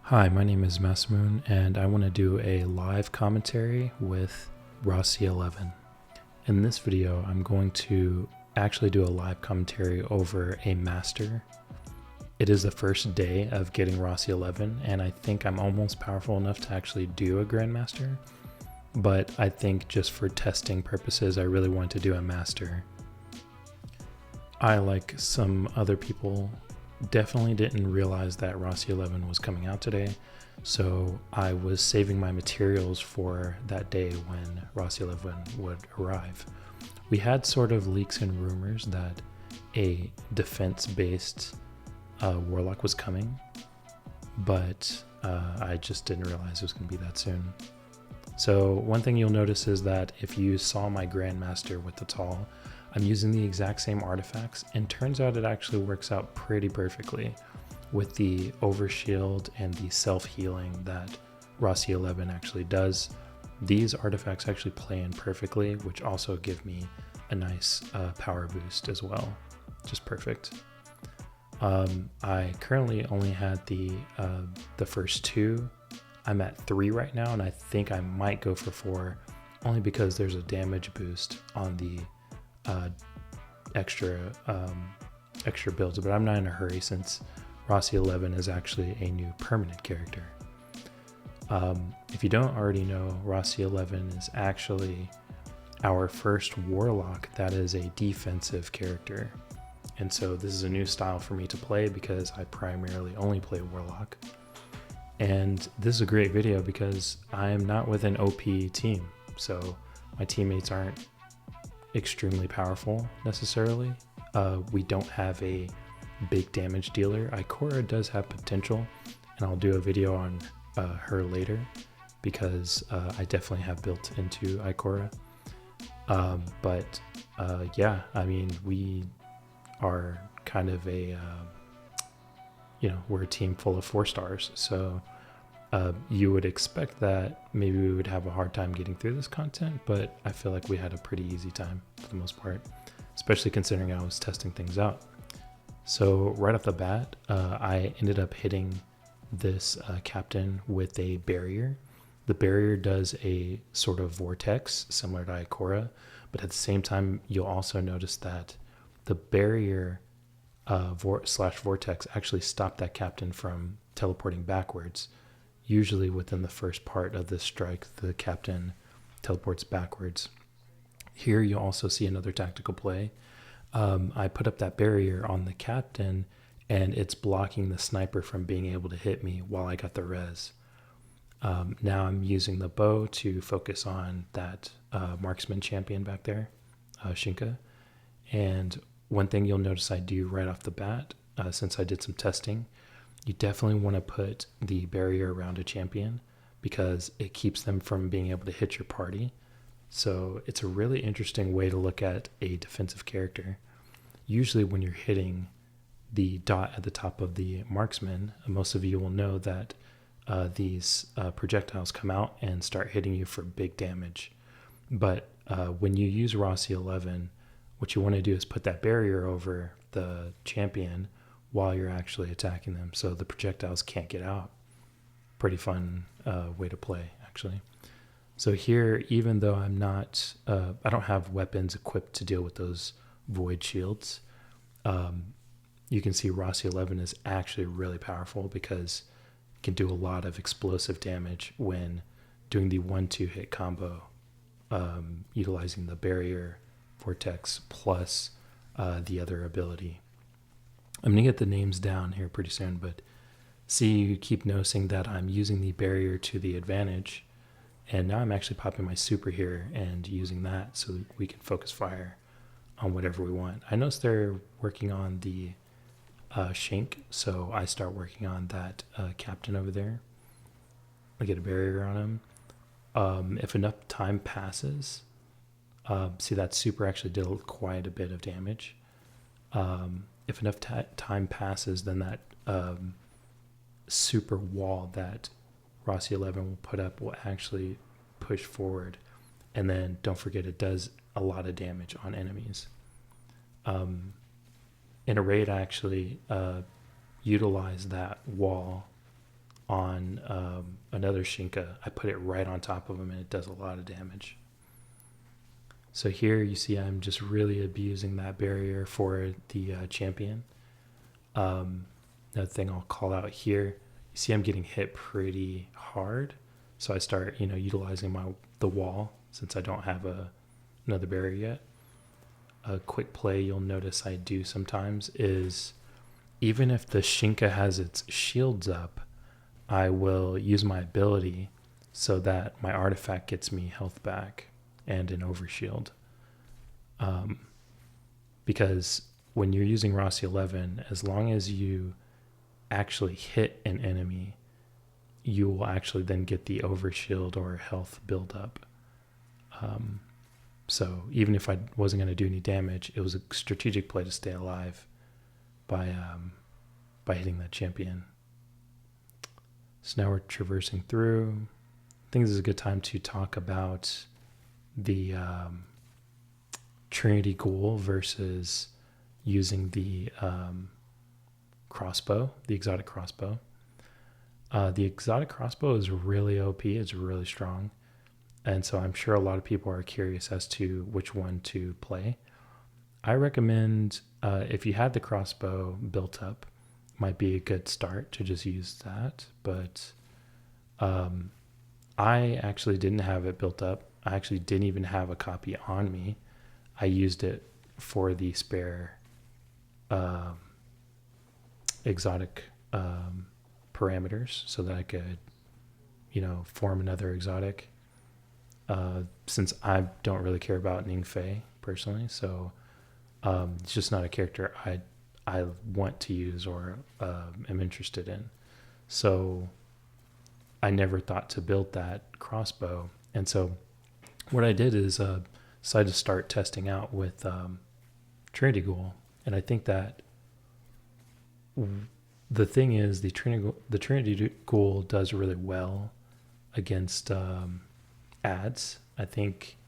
Hi, my name is Masamoon, and I want to do a live commentary with Rossi-11. In this video, I'm going to actually do a live commentary over a master. It is the first day of getting Rossi-11, and I think I'm almost powerful enough to actually do a Grandmaster, but I think just for testing purposes, I really want to do a master. I, like some other people, definitely didn't realize that Rossi-11 was coming out today, so I was saving my materials for that day when Rossi-11 would arrive. We had sort of leaks and rumors that a defense-based warlock was coming, but I just didn't realize it was going to be that soon. So one thing you'll notice is that if you saw my Grandmaster with the Tall, I'm using the exact same artifacts, and turns out it actually works out pretty perfectly with the overshield and the self-healing that Rossi-11 actually does. These artifacts actually play in perfectly, which also give me a nice power boost as well. Just perfect. I currently only had the first two. I'm at 3 right now, and I think I might go for 4, only because there's a damage boost on the extra builds, but I'm not in a hurry since Rossi-11 is actually a new permanent character. If you don't already know, Rossi-11 is actually our first warlock that is a defensive character, and so this is a new style for me to play because I primarily only play warlock. And this is a great video because I am not with an OP team, so my teammates aren't extremely powerful necessarily. We don't have a big damage dealer. Ikora does have potential, and I'll do a video on her later because I definitely have built into Ikora. Yeah, I mean, we are kind of a we're a team full of 4 stars, so you would expect that maybe we would have a hard time getting through this content, but I feel like we had a pretty easy time for the most part, especially considering I was testing things out. So right off the bat, I ended up hitting this captain with a barrier. The barrier does a sort of vortex similar to Ikora, but at the same time, you'll also notice that the barrier vortex actually stopped that captain from teleporting backwards. Usually within the first part of this strike, the captain teleports backwards. Here you'll also see another tactical play. I put up that barrier on the captain, and it's blocking the sniper from being able to hit me while I got the res. Now I'm using the bow to focus on that marksman champion back there, Shinka. And one thing you'll notice I do right off the bat, since I did some testing, you definitely want to put the barrier around a champion because it keeps them from being able to hit your party. So it's a really interesting way to look at a defensive character. Usually when you're hitting the dot at the top of the marksman, most of you will know that these projectiles come out and start hitting you for big damage. But when you use Rossi-11, what you want to do is put that barrier over the champion while you're actually attacking them, so the projectiles can't get out. Pretty fun way to play, actually. So here, even though I'm not, I don't have weapons equipped to deal with those void shields, you can see Rossi-11 is actually really powerful because it can do a lot of explosive damage when doing the 1-2 hit combo, utilizing the barrier vortex plus the other ability. I'm going to get the names down here pretty soon, but see, you keep noticing that I'm using the barrier to the advantage, and now I'm actually popping my super here and using that so we can focus fire on whatever we want. I noticed they're working on the Shank, so I start working on that captain over there. I get a barrier on him. If enough time passes, see, that super actually did quite a bit of damage. If enough time passes, then that super wall that Rossi-11 will put up will actually push forward. And then don't forget, it does a lot of damage on enemies. In a raid, I actually utilize that wall on another Shinka, I put it right on top of him and it does a lot of damage. So here you see I'm just really abusing that barrier for the champion. Another thing I'll call out here, you see I'm getting hit pretty hard. So I start, utilizing the wall since I don't have another barrier yet. A quick play you'll notice I do sometimes is, even if the Shinka has its shields up, I will use my ability so that my artifact gets me health back and an overshield. Because when you're using Rossi-11, as long as you actually hit an enemy, you will actually then get the overshield or health buildup. So even if I wasn't going to do any damage, it was a strategic play to stay alive by hitting that champion. So now we're traversing through. I think this is a good time to talk about the Trinity Ghoul versus using the crossbow, the exotic crossbow. The exotic crossbow is really OP. It's really strong. And so I'm sure a lot of people are curious as to which one to play. I recommend, if you had the crossbow built up, might be a good start to just use that. But I actually didn't have it built up. I actually didn't even have a copy on me. I used it for the spare exotic parameters so that I could, form another exotic. Since I don't really care about Ningfei personally, so it's just not a character I want to use or am interested in. So I never thought to build that crossbow. And so what I did is decided to start testing out with Trinity Ghoul. And I think that the thing is the Trinity Ghoul does really well against ads. I think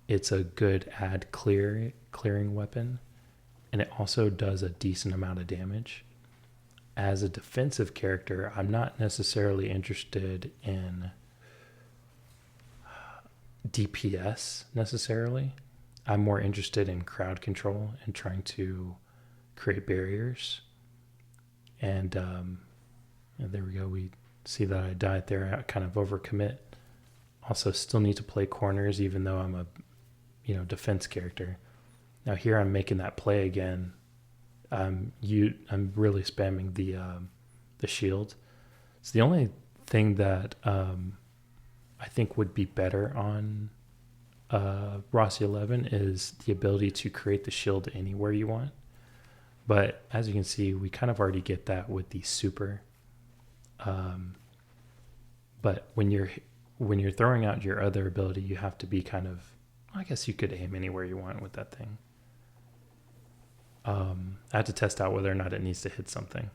it's a good ad clearing weapon, and it also does a decent amount of damage. As a defensive character, I'm not necessarily interested in DPS necessarily. I'm more interested in crowd control and trying to create barriers. And there we go. We see that I died there. I kind of overcommit. Also, still need to play corners, even though I'm a, defense character. Now here I'm making that play again. I'm really spamming the shield. So the only thing that I think would be better on Rossi-11 is the ability to create the shield anywhere you want. But as you can see, we kind of already get that with the super. But when you're throwing out your other ability, you have to be kind of, I guess you could aim anywhere you want with that thing. I had to test out whether or not it needs to hit something.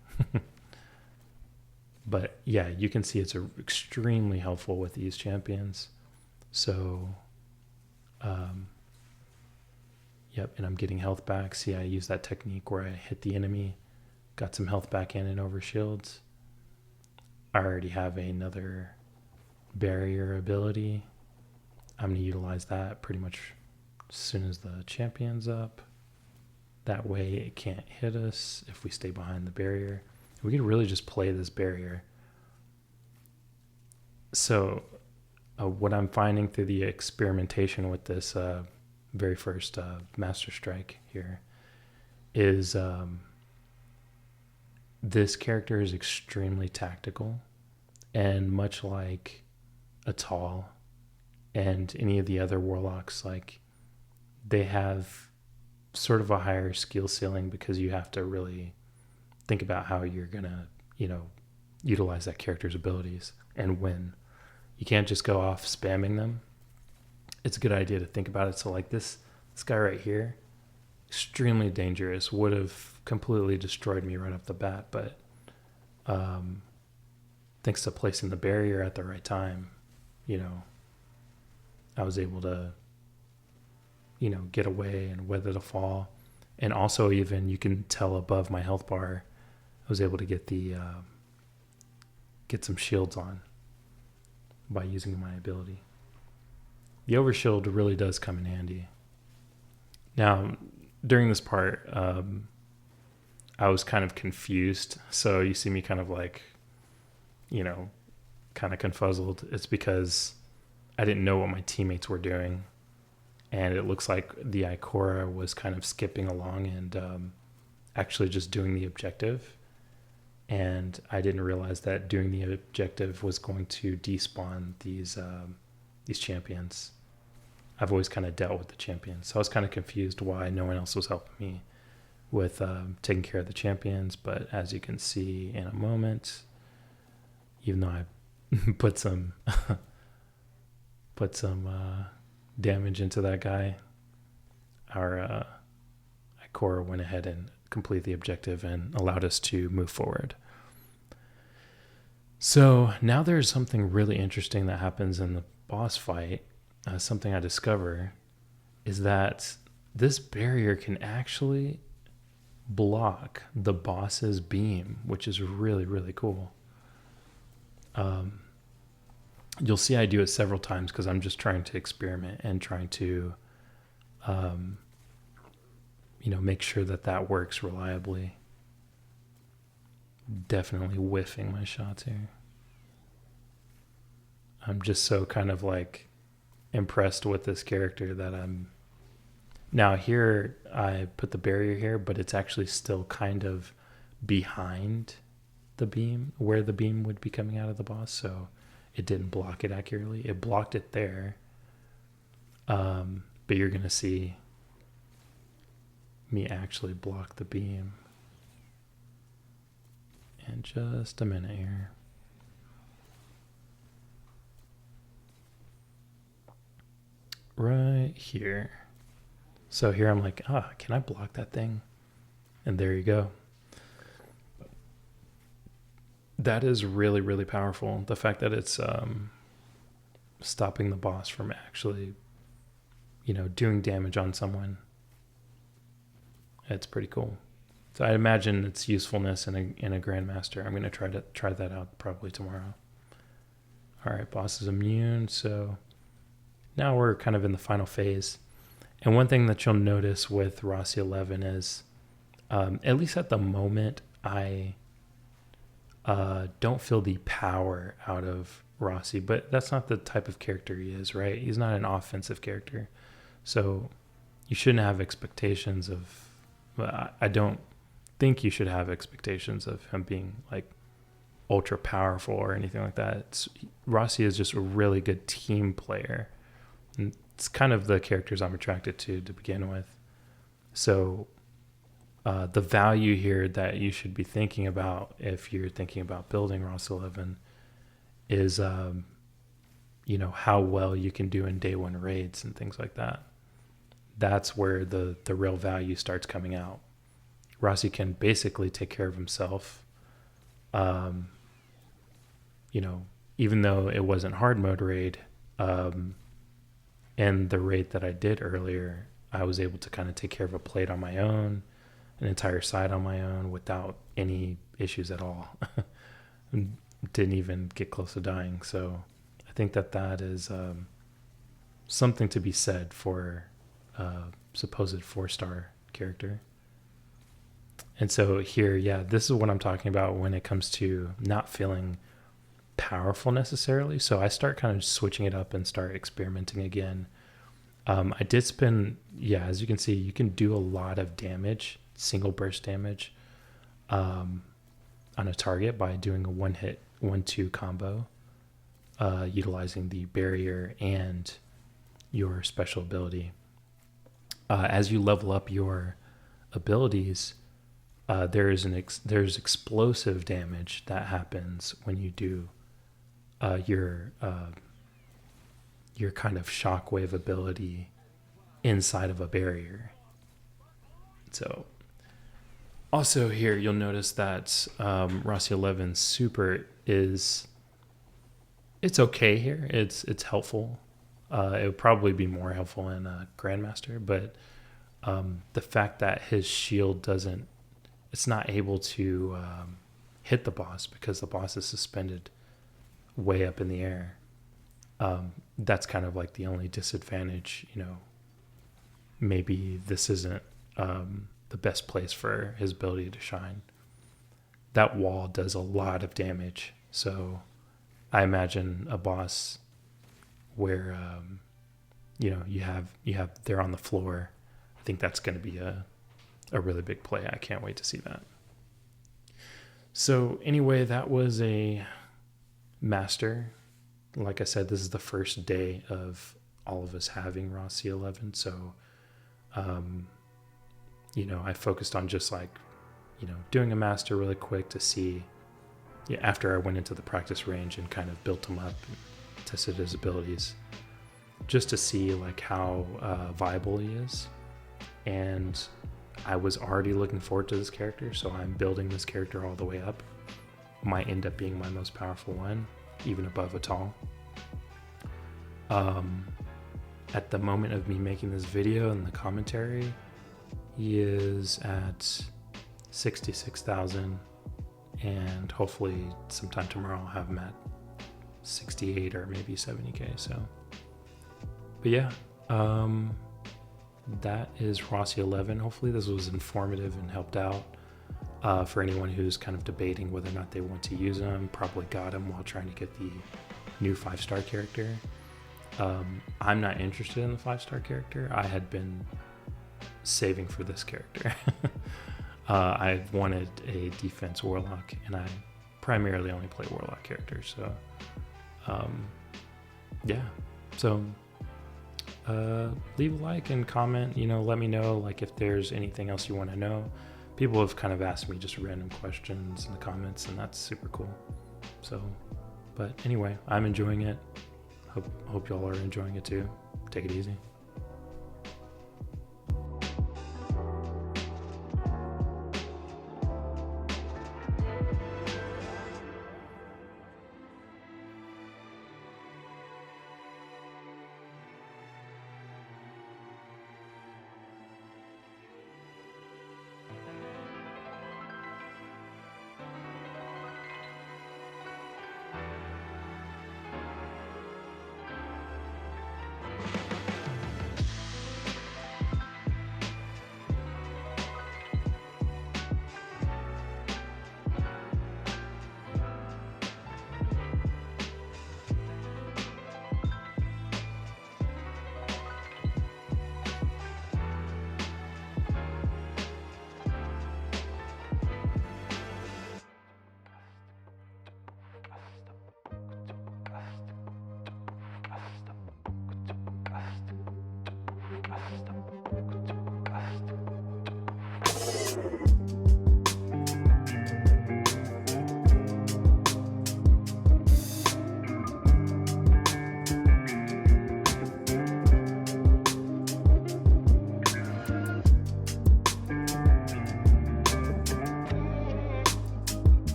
But yeah, you can see it's extremely helpful with these champions. So, yep, and I'm getting health back. See, I use that technique where I hit the enemy, got some health back in and over shields. I already have another barrier ability. I'm going to utilize that pretty much as soon as the champion's up. That way it can't hit us if we stay behind the barrier. We could really just play this barrier. So what I'm finding through the experimentation with this very first Master Strike here is this character is extremely tactical, and much like a Tall and any of the other warlocks, like they have sort of a higher skill ceiling because you have to really think about how you're gonna, utilize that character's abilities and when. You can't just go off spamming them. It's a good idea to think about it. So like this guy right here, extremely dangerous, would have completely destroyed me right off the bat, but thanks to placing the barrier at the right time, I was able to, get away and weather the fall. And also even you can tell above my health bar, I was able to get the get some shields on by using my ability. The overshield really does come in handy. Now, during this part, I was kind of confused. So you see me kind of like, kind of confuzzled. It's because I didn't know what my teammates were doing. And it looks like the Ikora was kind of skipping along and actually just doing the objective. And I didn't realize that doing the objective was going to despawn these champions. I've always kind of dealt with the champions. So I was kind of confused why no one else was helping me with taking care of the champions. But as you can see in a moment, even though I put some damage into that guy, our Ikora went ahead and complete the objective and allowed us to move forward. So now there's something really interesting that happens in the boss fight. Something I discover is that this barrier can actually block the boss's beam, which is really, really cool. You'll see I do it several times because I'm just trying to experiment and trying to, make sure that works reliably. Definitely whiffing my shots here. I'm just so kind of like impressed with this character that now here I put the barrier here, but it's actually still kind of behind the beam where the beam would be coming out of the boss. So it didn't block it accurately. It blocked it there. But you're going to see me actually block the beam in just a minute here. Right here. So here I'm like, can I block that thing? And there you go. That is really, really powerful. The fact that it's stopping the boss from actually, doing damage on someone. It's pretty cool. So I imagine its usefulness in a Grandmaster. I'm going to try that out probably tomorrow. All right, boss is immune. So now we're kind of in the final phase. And one thing that you'll notice with Rossi-11 is, at least at the moment, I don't feel the power out of Rossi, but that's not the type of character he is, right? He's not an offensive character. So you shouldn't have expectations of, I don't think you should have expectations of him being like ultra powerful or anything like that. Rossi is just a really good team player. And it's kind of the characters I'm attracted to begin with. So the value here that you should be thinking about if you're thinking about building Rossi-11 is, how well you can do in day one raids and things like that. That's where the real value starts coming out. Rossi can basically take care of himself. Even though it wasn't hard mode raid, and the raid that I did earlier, I was able to kind of take care of a plate on my own, an entire side on my own without any issues at all. Didn't even get close to dying. So I think that is something to be said for supposed 4-star character. And so here, this is what I'm talking about when it comes to not feeling powerful necessarily. So I start kind of switching it up and start experimenting again. I did spend, as you can see, you can do a lot of damage, single burst damage on a target by doing a 1-hit 1-2 combo, utilizing the barrier and your special ability. As you level up your abilities, there's explosive damage that happens when you do your kind of shockwave ability inside of a barrier. So also here you'll notice that Rossi-11 Super it's okay here. It's helpful. It would probably be more helpful in a Grandmaster, but the fact that his shield it's not able to hit the boss because the boss is suspended way up in the air. That's kind of like the only disadvantage, you know. Maybe this isn't the best place for his ability to shine. That wall does a lot of damage, so I imagine a boss where you know, you have they're on the floor. I think that's going to be a really big play. I can't wait to see that. So anyway, that was a master. Like I said, this is the first day of all of us having Rossi-11. So, you know, I focused on just like, you know, doing a master really quick to see, yeah, after I went into the practice range and kind of built him up and tested his abilities, just to see like how viable he is. And I was already looking forward to this character, so I'm building this character all the way up. Might end up being my most powerful one, even above Atal. At the moment of me making this video and the commentary, he is at 66,000, and hopefully sometime tomorrow I'll have him at 68 or maybe 70k. So, but yeah, that is Rossi-11. Hopefully this was informative and helped out for anyone who's kind of debating whether or not they want to use him. Probably got him while trying to get the new 5-star character. I'm not interested in the 5-star character. I had been saving for this character. I wanted a defense warlock, and I primarily only play warlock characters. So yeah, so leave a like and comment, you know, let me know like if there's anything else you want to know. People have kind of asked me just random questions in the comments, and that's super cool. So, but anyway, I'm enjoying it. Hope y'all are enjoying it too. Take it easy.